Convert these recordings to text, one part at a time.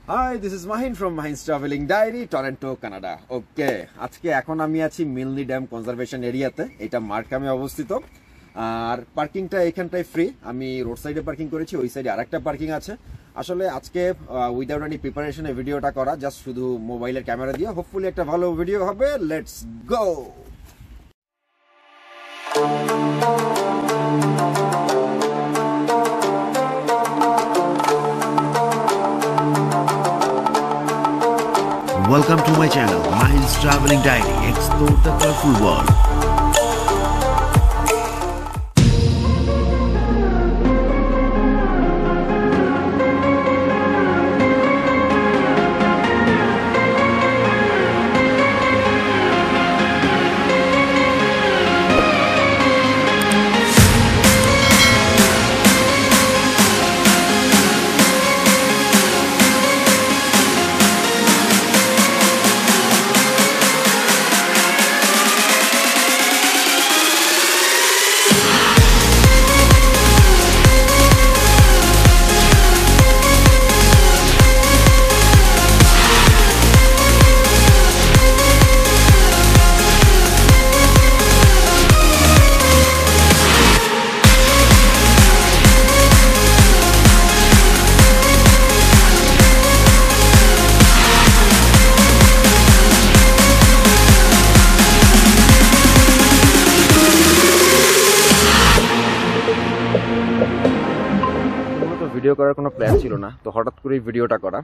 Hi, this is Mahin from Mahin'sTravelling Diary, Toronto, Canada. Okay, আজকে এখন আমি আছি মিলনি ড্যাম কনজারভেশন এরিয়াতে। এটা মার্কামে অবস্থিত। আর পার্কিংটা এখানটায় ফ্রি। আমি রোড সাইডে পার্কিং করেছি, ওই সাইডে আরেকটা পার্কিং আছে। আসলে আজকে উইদাউট এনি প্রিপারেশনে ভিডিওটা করা, জাস্ট শুধু মোবাইলের ক্যামেরা দিয়ে। হোপফুলি একটা ভালো ভিডিও হবে। Let's go. Welcome to my channel, Mahin's Travelling Diary. Explore the colorful world. Video করার কোনো প্ল্যান ছিল না, তো হঠাৎ করেই ভিডিওটা করা।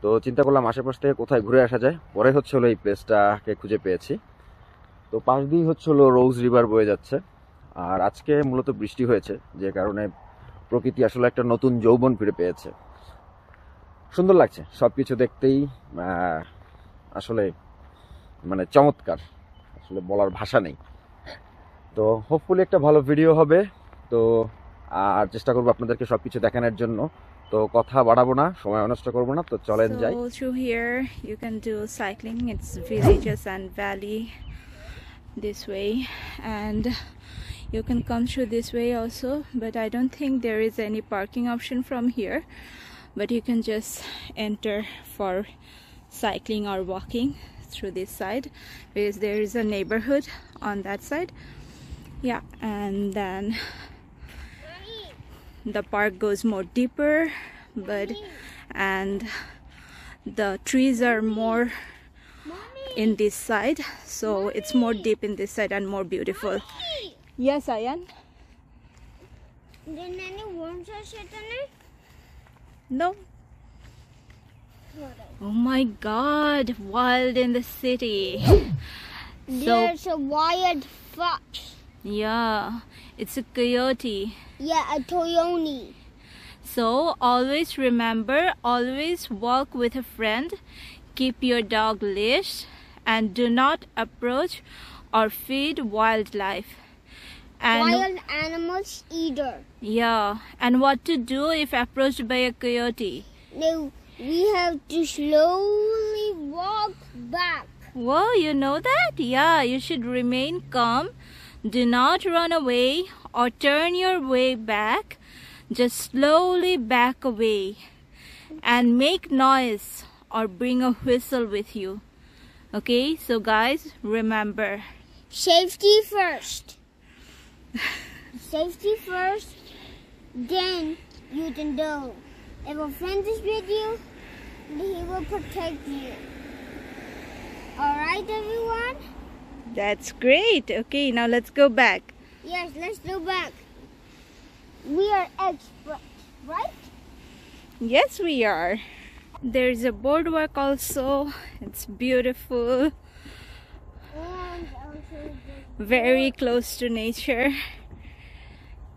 তো চিন্তা করলাম আশেপাশ থেকে কোথায় ঘুরে আসা যায়। পরে হলো এই প্লেসটাকে খুঁজে পেয়েছি। তো পাশ দিয়েই হলো রোজ রিভার বয়ে যাচ্ছে। আর আজকে মূলত বৃষ্টি হয়েছে, যে কারণে প্রকৃতি আসলে একটা নতুন যৌবন ফিরে পেয়েছে। সুন্দর লাগছে সবকিছু দেখতেই, আসলে মানে চমৎকার, আসলে বলার ভাষা নেই। তো হোপফুলি একটা ভালো ভিডিও হবে। তো আর চেষ্টা করব আপনাদেরকে সবকিছু দেখানোর জন্য। তো কথা বাড়াবো না, সময় নষ্ট করব না, তো চলেন যাই। So through here you can do cycling. It's villages and valley this way, and you can come through this way also, but I don't think there is any parking option from here, but you can just enter for cycling or walking through this side, because there is a neighborhood on that side. Yeah, and then the park goes more deeper, and the trees are more in this side, so it's more deep in this side and more beautiful. Yes, Ayan. Then any worms are sitting in? No. Oh my God! Wild in the city. There's a wild fox. Yeah, it's a coyote. Yeah, a toyoni. So always remember, always walk with a friend, keep your dog leashed, and do not approach or feed wildlife. And Wild animals either. yeah, and what to do if approached by a coyote? No, we have to slowly walk back. Whoa, you know that? Yeah, you should remain calm. Do not run away or turn your way back. Just slowly back away and make noise or bring a whistle with you. Okay, so guys, remember, Safety first. Safety first, then you can do. If a friend is with you, he will protect you. Alright, everyone? that's great. Okay, now let's go back. Yes, let's go back. We are experts, right? Yes, we are. There's a boardwalk also. It's beautiful, And also very close to nature.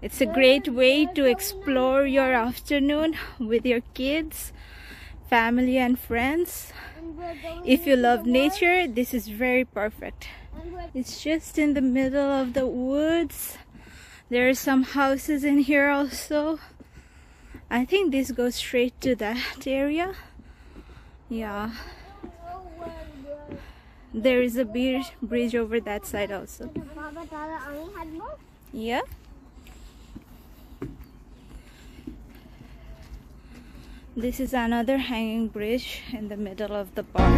It's a great way to explore your afternoon with your kids, family and friends. If you love nature, this is very perfect. It's just in the middle of the woods. There are some houses in here also. I think this goes straight to that area. Yeah. There is a bridge over that side also. Yeah. This is another hanging bridge in the middle of the park.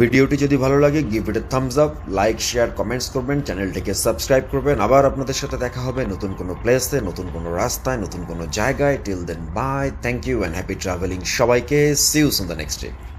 ভিডিওটি যদি ভালো লাগে give it A Thums up, like share comments করবেন, চ্যানেলটিকে subscribe করবেন। আবার আপনাদের সাথে দেখা হবে নতুন কোনো প্লেসে, নতুন কোনো রাস্তায়, নতুন কোনো জায়গায়। Till then bye, thank you and happy travelling সবাইকে। See you on the next trip.